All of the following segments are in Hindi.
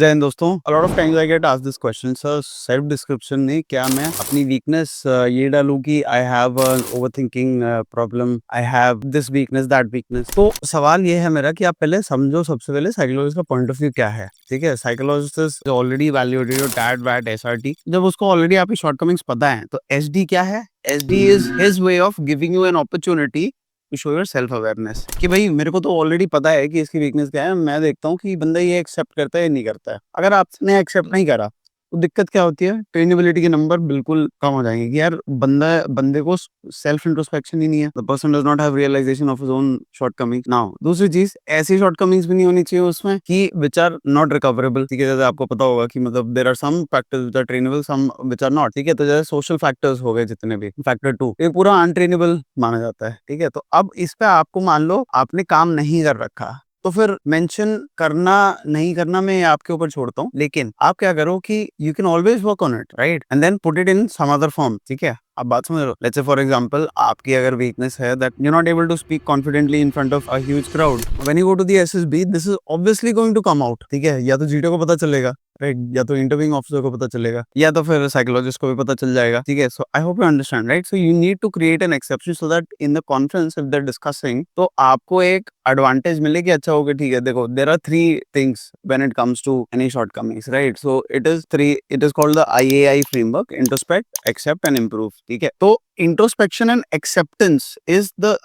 जय हिंद दोस्तों। A lot of times I get asked this question, sir self description में क्या मैं अपनी वीकनेस ये डालूं कि I have overthinking problem, I have this weakness that weakness. तो सवाल ये है मेरा कि आप पहले समझो सबसे पहले साइकोलॉजिस्ट का पॉइंट ऑफ व्यू क्या है। ठीक है, psychologist is already evaluated your TAT वैट एसआरटी। जब उसको ऑलरेडी आपकी शॉर्टकमिंग्स पता है तो एसडी क्या है? SD is his way of giving you an opportunity to show your self awareness कि भाई मेरे को तो ऑलरेडी पता है कि इसकी वीकनेस क्या है। मैं देखता हूँ कि बंदा ये एक्सेप्ट करता है या नहीं करता है। अगर आपने एक्सेप्ट नहीं करा तो दिक्कत क्या होती है? ट्रेनेबिलिटी के नंबर बिल्कुल कम हो जाएंगे कि यार बंदे को सेल्फ इंट्रोस्पेक्शन ही नहीं है। The person does not have realization of his own shortcoming. Now दूसरी चीज, ऐसी शॉर्टकमिंग्स भी नहीं होनी चाहिए उसमें कि विच आर नॉट रिकवरेबल। ठीक है, जैसे आपको पता होगा कि मतलब there are some factors which are trainable, some which are not. ठीक है, तो जैसे सोशल फैक्टर्स हो गए जितने भी, फैक्टर 2 ये पूरा अनट्रेनेबल माना जाता है। ठीक है, तो अब इस पे आपको मान लो आपने काम नहीं कर रखा तो फिर मेंशन करना नहीं करना मैं आपके ऊपर छोड़ता हूँ, लेकिन आप क्या करो कि you can always work on it, right, and then put it in some other form. ठीक है, आप बात समझ रहे हो? लेट्स से फॉर एग्जांपल आपकी अगर वीकनेस है that you not able to speak confidently in front of a huge crowd, when you go to the SSB this is obviously going to come out. ठीक है, या तो जीटीओ को पता चलेगा, राइट, या तो इंटरव्यूइंग ऑफिसर को पता चलेगा, या तो फिर साइकोलॉजिस्ट को भी पता चल जाएगा। ठीक है, so I hope you understand, right. So you need to create an exception so that in the conference if they are discussing तो आपको एक एडवांटेज मिले कि अच्छा होगा। ठीक है, देखो there are 3 things when it comes to any shortcomings, right. So it is called the IAI framework, introspect, accept and improve. ठीक है, तो introspection and acceptance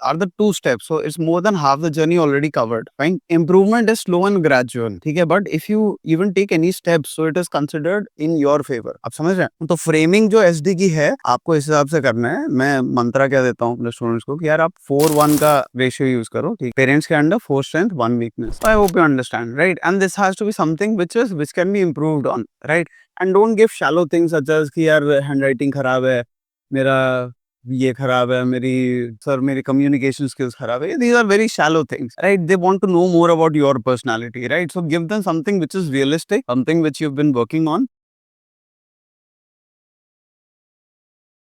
are the 2 steps, so it's more than half the journey already covered. Fine, improvement is slow and gradual. ठीक है, but if you even take any steps, so it is considered in your favor. आप समझ रहे हैं? तो फ्रेमिंग जो एसडी की है आपको इस हिसाब से करना है। मैं मंत्रा क्या देता हूँ अपने स्टूडेंट्स को कि यार आप 4:1 का रेशियो यूज करो। ठीक, पेरेंट्स के under 4 strength 1 weakness. I hope you understand, right? And this has to be something which can be improved on, right? And don't give shallow things such as कि यार हैंडराइटिंग खराब है, मेरा ये खराब है, मेरी कम्युनिकेशन स्किल्स खराब है। These are very shallow things, right? They want to know more about your personality, right? So give them something which is realistic, something which you've been working on,